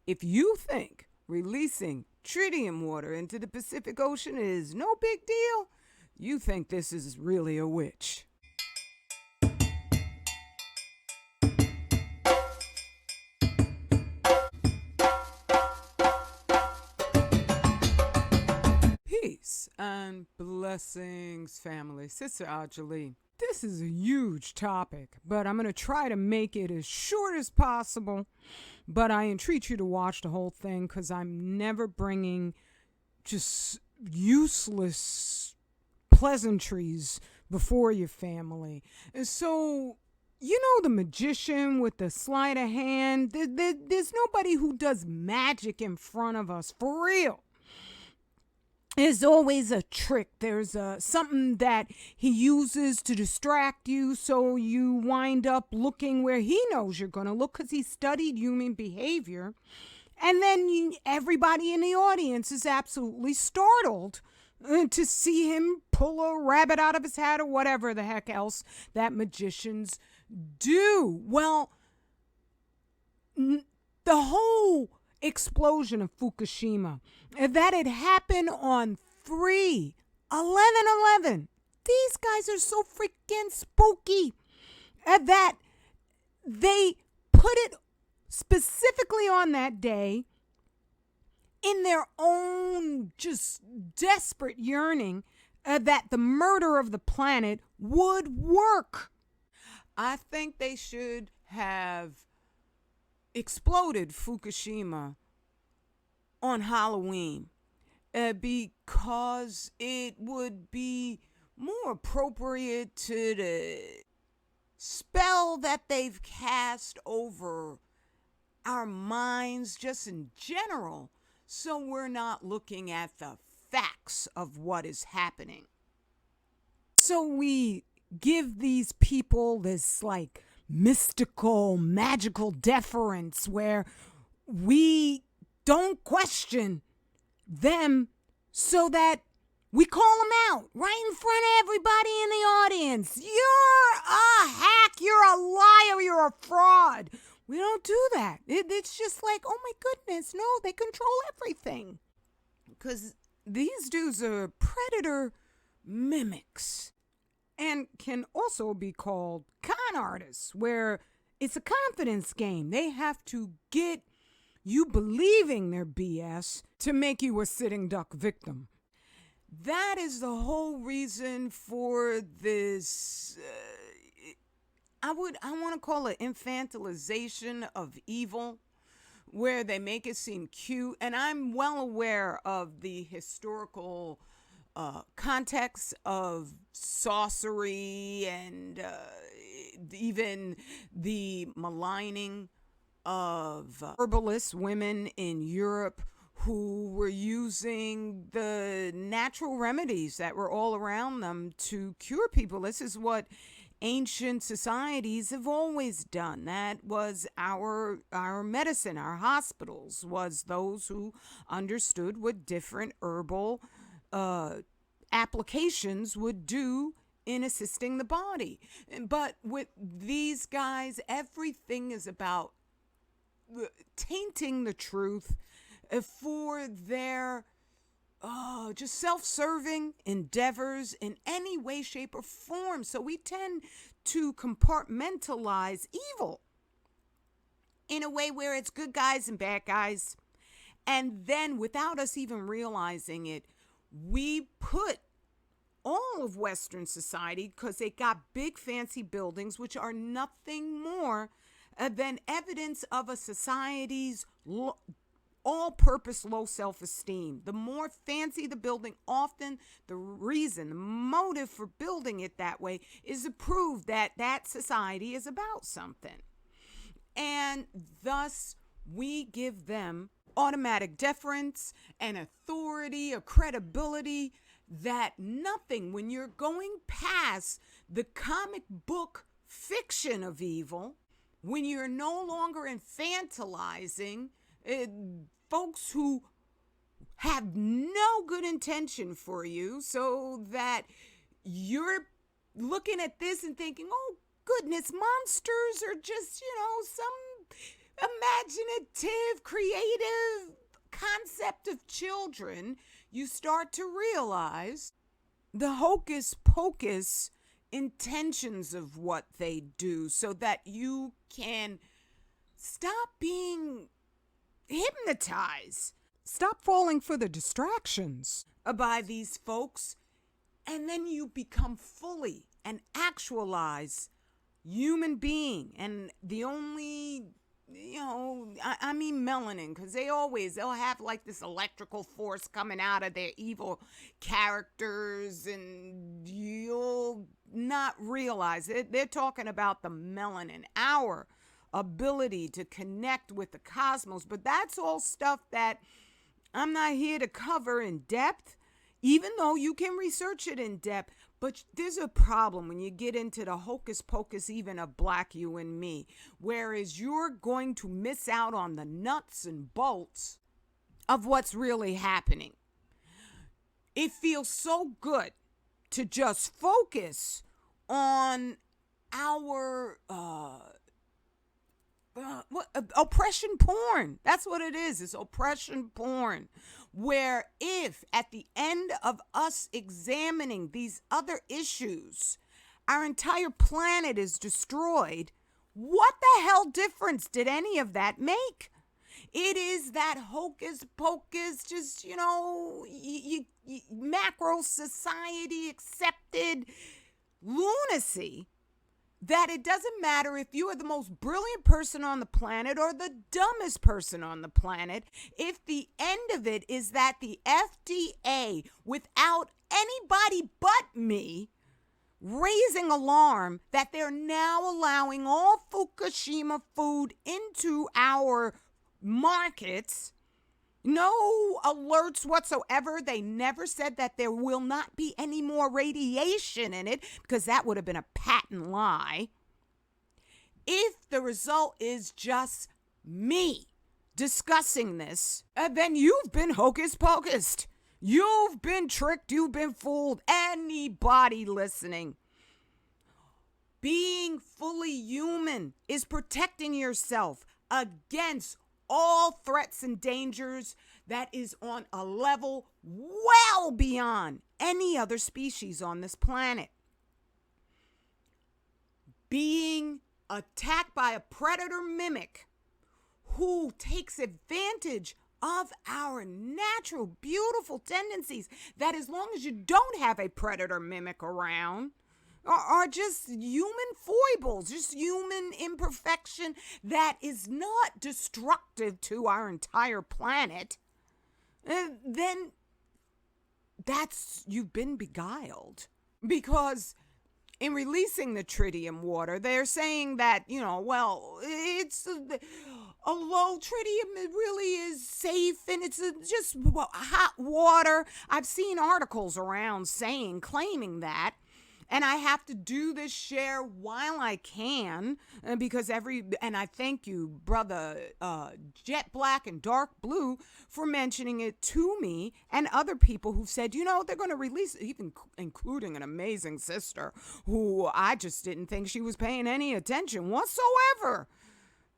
If you think releasing tritium water into the Pacific Ocean is no big deal, you think this is really a witch. Peace and blessings, family. Sister Ajali. This is a huge topic, but I'm going to try to make it as short as possible. But I entreat you to watch the whole thing because I'm never bringing just useless pleasantries before your family. And so, you know, the magician with the sleight of hand, there's nobody who does magic in front of us, for real. There's always a trick. There's something that he uses to distract you so you wind up looking where he knows you're going to look because he studied human behavior. And then everybody in the audience is absolutely startled to see him pull a rabbit out of his hat or whatever the heck else that magicians do. Well, the whole explosion of Fukushima, that had happened on 3/11/11. These guys are so freaking spooky that they put it specifically on that day in their own just desperate yearning that the murder of the planet would work. I think they should have exploded Fukushima on Halloween because it would be more appropriate to the spell that they've cast over our minds just in general, so we're not looking at the facts of what is happening. So we give these people this like mystical, magical deference where we don't question them so that we call them out right in front of everybody in the audience. You're a hack, you're a liar, you're a fraud. We don't do that. It's just like, oh my goodness, no, they control everything. Because these dudes are predator mimics and can also be called con artists, where it's a confidence game. They have to get you believing their BS to make you a sitting duck victim. That is the whole reason for this, I want to call it infantilization of evil, where they make it seem cute. And I'm well aware of the historical context of sorcery and even the maligning of herbalist women in Europe who were using the natural remedies that were all around them to cure people. This is what ancient societies have always done. That was our medicine. Our hospitals was those who understood what different herbal applications would do in assisting the body. But with these guys, everything is about tainting the truth for their just self-serving endeavors in any way, shape, or form. So we tend to compartmentalize evil in a way where it's good guys and bad guys. And then without us even realizing it, we put all of Western society, because they got big fancy buildings, which are nothing more than evidence of a society's all-purpose low self-esteem. The more fancy the building, often the reason, the motive for building it that way is to prove that that society is about something. And thus, we give them automatic deference and authority, a credibility that nothing, when you're going past the comic book fiction of evil, when you're no longer infantilizing folks who have no good intention for you, so that you're looking at this and thinking, oh goodness, monsters are just, some imaginative, creative concept of children, you start to realize the hocus pocus intentions of what they do so that you can stop being hypnotized, stop falling for the distractions by these folks, and then you become fully an actualized human being. And the only, I mean melanin, because they'll have like this electrical force coming out of their evil characters, and you'll not realize it. They're talking about the melanin, our ability to connect with the cosmos. But that's all stuff that I'm not here to cover in depth, even though you can research it in depth. But there's a problem when you get into the hocus pocus even of Black you and me, whereas you're going to miss out on the nuts and bolts of what's really happening. It feels so good to just focus on our oppression porn. That's what it is. It's oppression porn. Where if at the end of us examining these other issues, our entire planet is destroyed, what the hell difference did any of that make? It is that hocus pocus, just, macro society accepted lunacy that it doesn't matter if you are the most brilliant person on the planet or the dumbest person on the planet, if the end of it is that the FDA, without anybody but me, raising alarm that they're now allowing all Fukushima food into our markets, no alerts whatsoever. They never said that there will not be any more radiation in it, because that would have been a patent lie. If the result is just me discussing this, then you've been hocus pocused. You've been tricked. You've been fooled. Anybody listening. Being fully human is protecting yourself against all threats and dangers that is on a level well beyond any other species on this planet. Being attacked by a predator mimic who takes advantage of our natural, beautiful tendencies that, as long as you don't have a predator mimic around, are just human foibles, just human imperfection that is not destructive to our entire planet, then you've been beguiled. Because in releasing the tritium water, they're saying that, it's a low tritium. It really is safe, and it's just hot water. I've seen articles around claiming that. And I have to do this share while I can, because and I thank you, brother Jet Black and Dark Blue, for mentioning it to me, and other people who said, they're going to release it, even including an amazing sister who I just didn't think she was paying any attention whatsoever.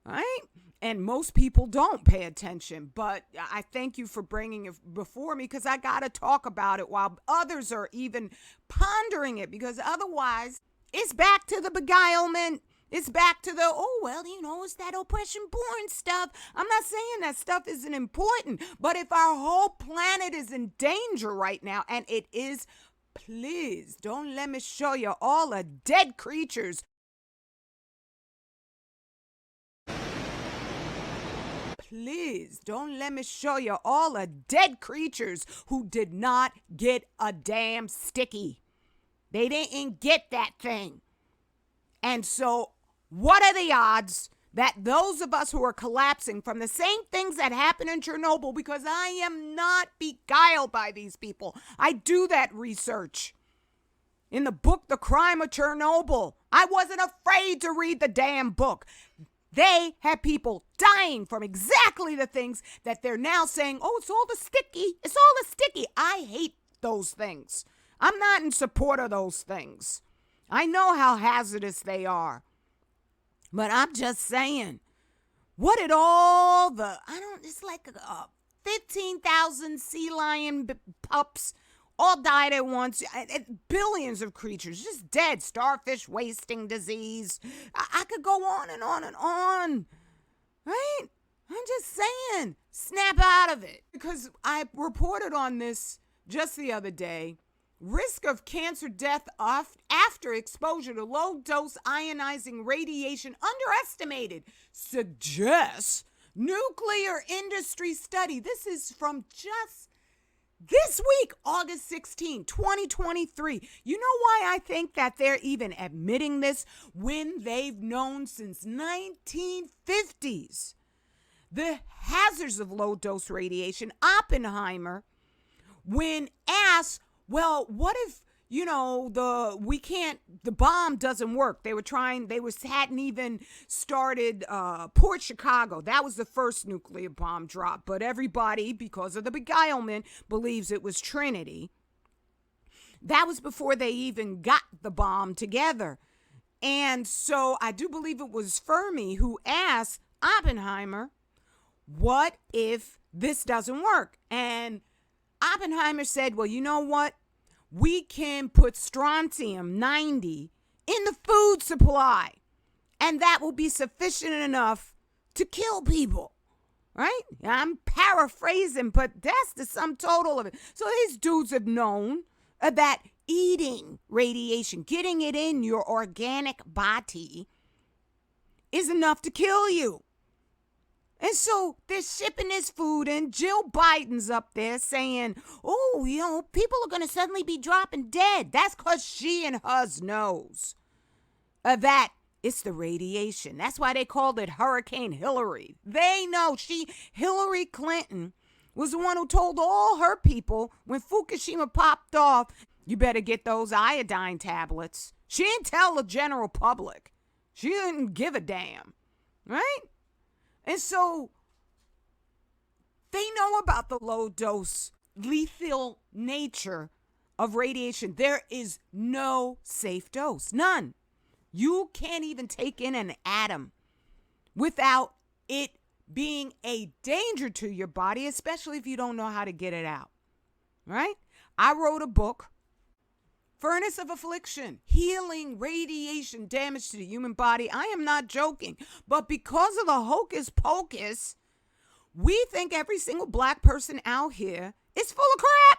Right? And most people don't pay attention, but I thank you for bringing it before me, because I got to talk about it while others are even pondering it, because otherwise it's back to the beguilement. It's back to the, it's that oppression porn stuff. I'm not saying that stuff isn't important, but if our whole planet is in danger right now, and it is, please don't let me show you all the dead creatures. Please don't let me show you all the dead creatures who did not get a damn sticky. They didn't get that thing. And so what are the odds that those of us who are collapsing from the same things that happened in Chernobyl, because I am not beguiled by these people. I do that research. In the book, The Crime of Chernobyl, I wasn't afraid to read the damn book. They had people dying from exactly the things that they're now saying, it's all the sticky. It's all the sticky. I hate those things. I'm not in support of those things. I know how hazardous they are. But I'm just saying, What did all the, it's like 15,000 sea lion pups all died at once. Billions of creatures just dead. Starfish wasting disease. I could go on and on and on. Right? I'm just saying, snap out of it. Because I reported on this just the other day. Risk of cancer death after exposure to low-dose ionizing radiation underestimated, suggests nuclear industry study. This is from just this week, August 16, 2023. You know why I think that they're even admitting this when they've known since 1950s the hazards of low-dose radiation? Oppenheimer, when asked, well, what if, the bomb doesn't work? Hadn't even started Port Chicago. That was the first nuclear bomb drop. But everybody, because of the beguilement, believes it was Trinity. That was before they even got the bomb together. And so I do believe it was Fermi who asked Oppenheimer, what if this doesn't work? And Oppenheimer said, well, you know what? We can put strontium-90 in the food supply, and that will be sufficient enough to kill people, right? I'm paraphrasing, but that's the sum total of it. So these dudes have known that eating radiation, getting it in your organic body, is enough to kill you. And so they're shipping this food in. Jill Biden's up there saying, people are going to suddenly be dropping dead. That's because she and hers knows that it's the radiation. That's why they called it Hurricane Hillary. They know Hillary Clinton was the one who told all her people when Fukushima popped off, you better get those iodine tablets. She didn't tell the general public. She didn't give a damn, right? And so they know about the low dose, lethal nature of radiation. There is no safe dose, none. You can't even take in an atom without it being a danger to your body, especially if you don't know how to get it out, right? I wrote a book, Furnace of Affliction, Healing Radiation Damage to the Human Body. I am not joking. But because of the hocus pocus, we think every single black person out here is full of crap.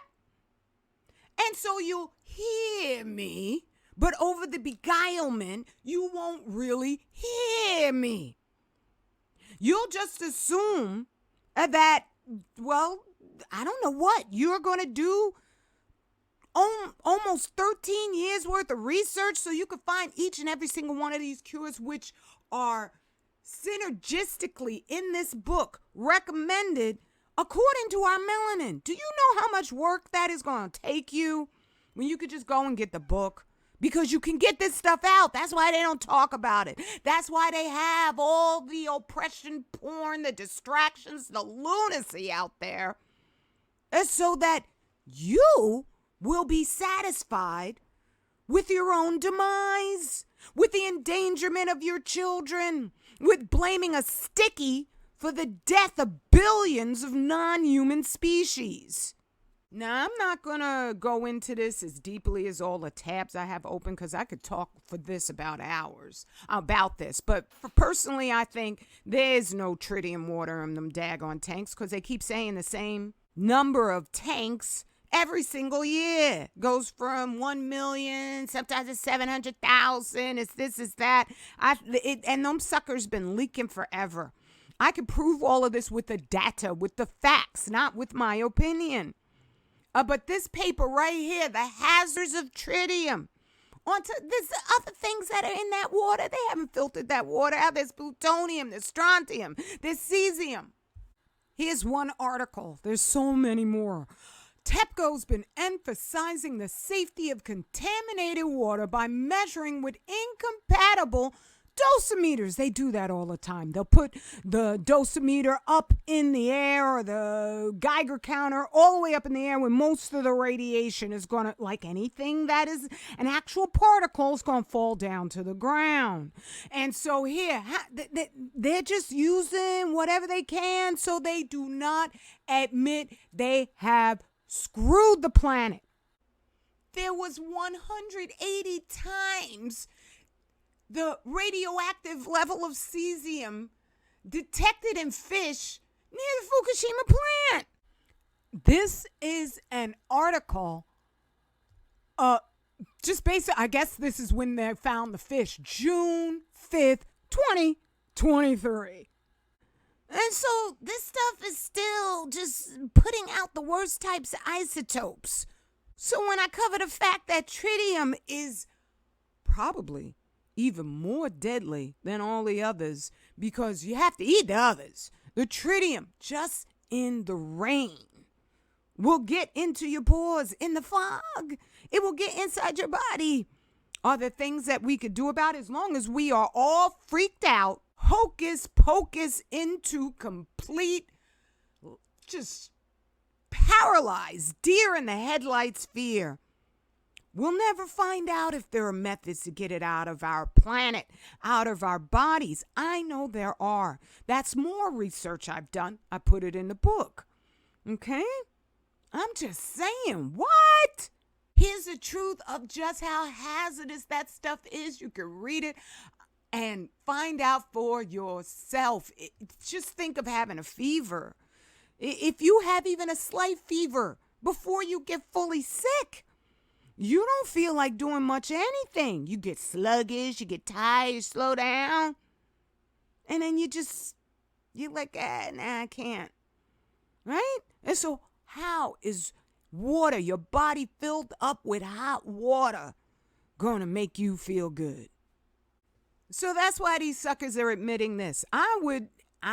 And so you'll hear me, but over the beguilement, you won't really hear me. You'll just assume that, well, I don't know what you're going to do. Almost 13 years worth of research so you could find each and every single one of these cures, which are synergistically in this book recommended according to our melanin. Do you know how much work that is going to take you when you could just go and get the book? Because you can get this stuff out. That's why they don't talk about it. That's why they have all the oppression porn, the distractions, the lunacy out there. And so that you will be satisfied with your own demise, with the endangerment of your children, with blaming a sticky for the death of billions of non-human species. Now, I'm not going to go into this as deeply as all the tabs I have open because I could talk for this about hours about this. But personally, I think there's no tritium water in them daggone tanks because they keep saying the same number of tanks every single year. Goes from 1 million, sometimes it's 700,000. It's this, it's that. And them suckers been leaking forever. I can prove all of this with the data, with the facts, not with my opinion. But this paper right here, the hazards of tritium. There's other things that are in that water. They haven't filtered that water out. There's plutonium, there's strontium, there's cesium. Here's one article. There's so many more. TEPCO's been emphasizing the safety of contaminated water by measuring with incompatible Dosimeters, they do that all the time. They'll put the dosimeter up in the air, or the Geiger counter all the way up in the air, when most of the radiation is going to, like anything that is an actual particle, is going to fall down to the ground. And so here, they're just using whatever they can so they do not admit they have screwed the planet. There was 180 times the radioactive level of cesium detected in fish near the Fukushima plant. This is an article, just basic, I guess this is when they found the fish, June 5th, 2023. And so this stuff is still just putting out the worst types of isotopes. So when I cover the fact that tritium is probably even more deadly than all the others, because you have to eat the others, the tritium just in the rain will get into your pores, in the fog. It will get inside your body. Are there things that we could do about it? As long as we are all freaked out, hocus pocus, into complete, just paralyzed, deer in the headlights fear. We'll never find out if there are methods to get it out of our planet, out of our bodies. I know there are. That's more research I've done. I put it in the book. Okay? I'm just saying, what? Here's the truth of just how hazardous that stuff is. You can read it and find out for yourself. Just think of having a fever. If you have even a slight fever before you get fully sick, you don't feel like doing much anything. You get sluggish, you get tired, you slow down. And then you're like, nah, I can't. Right? And so how is water, your body filled up with hot water, going to make you feel good? So that's why these suckers are admitting this. I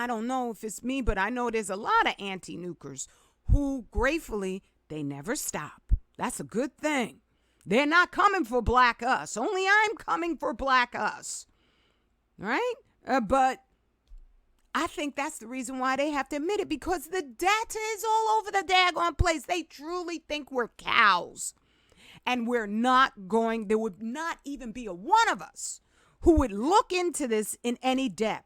don't know if it's me, but I know there's a lot of anti-nukers who, gratefully, they never stop. That's a good thing. They're not coming for black us. Only I'm coming for black us. Right? But I think that's the reason why they have to admit it, because the data is all over the daggone place. They truly think we're cows. And we're not going, there would not even be a one of us who would look into this in any depth.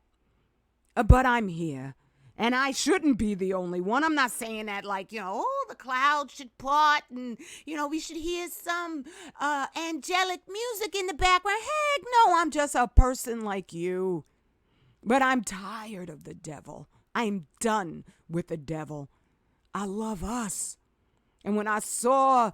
But I'm here. And I shouldn't be the only one. I'm not saying that like, the clouds should part and, we should hear some angelic music in the background. Heck no, I'm just a person like you. But I'm tired of the devil. I'm done with the devil. I love us. And when I saw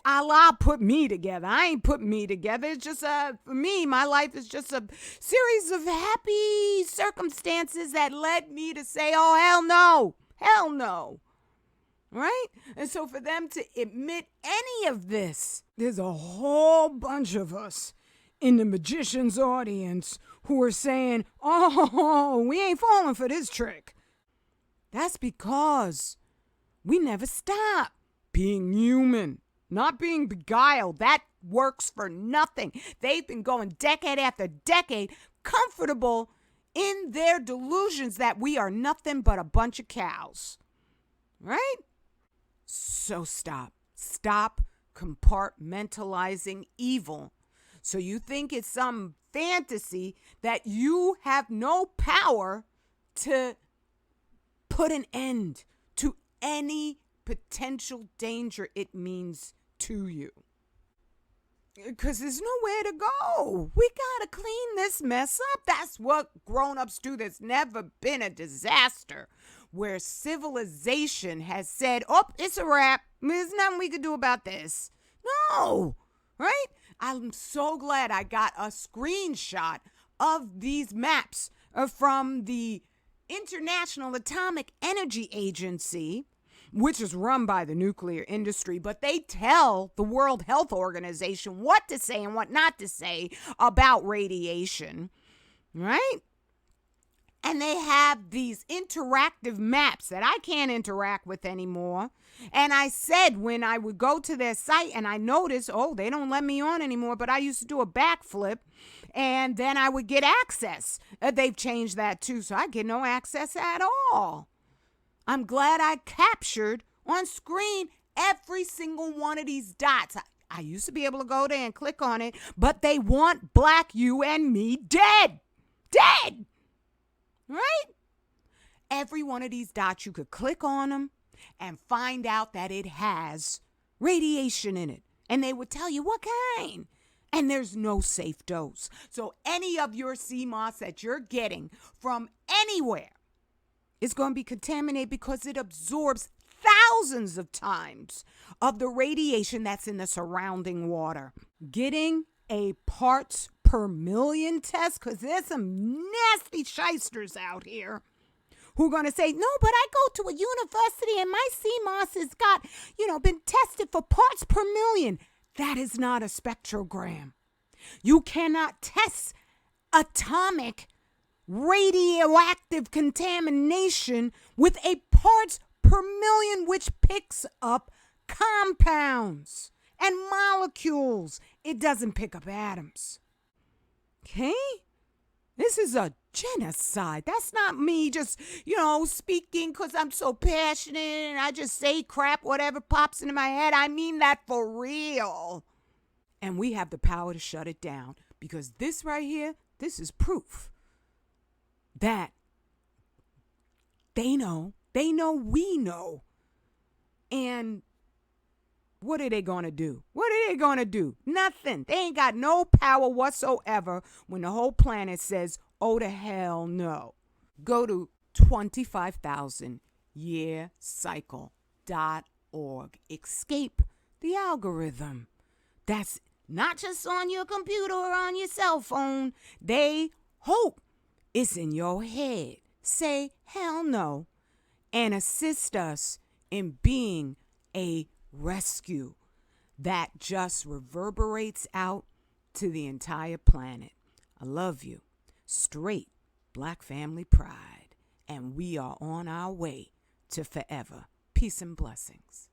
Allah put me together, I ain't put me together. It's just, for me, my life is just a series of happy circumstances that led me to say, oh, hell no. Right? And so for them to admit any of this, there's a whole bunch of us in the magician's audience who are saying, oh, we ain't falling for this trick. That's because we never stop being human. Not being beguiled. That works for nothing. They've been going decade after decade, comfortable in their delusions that we are nothing but a bunch of cows. Right? So stop. Stop compartmentalizing evil. So you think it's some fantasy that you have no power to put an end to any potential danger it means to you. Because there's nowhere to go. We got to clean this mess up. That's what grown-ups do. There's never been a disaster where civilization has said, oh, it's a wrap. There's nothing we could do about this. No, right? I'm so glad I got a screenshot of these maps from the International Atomic Energy Agency, which is run by the nuclear industry, but they tell the World Health Organization what to say and what not to say about radiation, right? And they have these interactive maps that I can't interact with anymore. And I said when I would go to their site and I noticed, oh, they don't let me on anymore, but I used to do a backflip and then I would get access. They've changed that too, so I get no access at all. I'm glad I captured on screen every single one of these dots. I used to be able to go there and click on it, but they want black you and me dead. Dead! Right? Every one of these dots, you could click on them and find out that it has radiation in it. And they would tell you what kind. And there's no safe dose. So any of your sea moss that you're getting from anywhere is going to be contaminated because it absorbs thousands of times of the radiation that's in the surrounding water. Getting a parts per million test, because there's some nasty shysters out here who are going to say, no, but I go to a university and my sea moss has got, been tested for parts per million. That is not a spectrogram. You cannot test atomic radioactive contamination with a parts per million, which picks up compounds and molecules. It doesn't pick up atoms. Okay? This is a genocide. That's not me just, speaking because I'm so passionate and I just say crap, whatever pops into my head. I mean that for real. And we have the power to shut it down, because this right here, this is proof that they know, we know. And what are they going to do? What are they going to do? Nothing. They ain't got no power whatsoever when the whole planet says, oh, the hell no. Go to 25000yearcycle.org. Escape the algorithm. That's not just on your computer or on your cell phone. They hope it's in your head. Say hell no and assist us in being a rescue that just reverberates out to the entire planet. I love you. Straight Black family pride. And we are on our way to forever. Peace and blessings.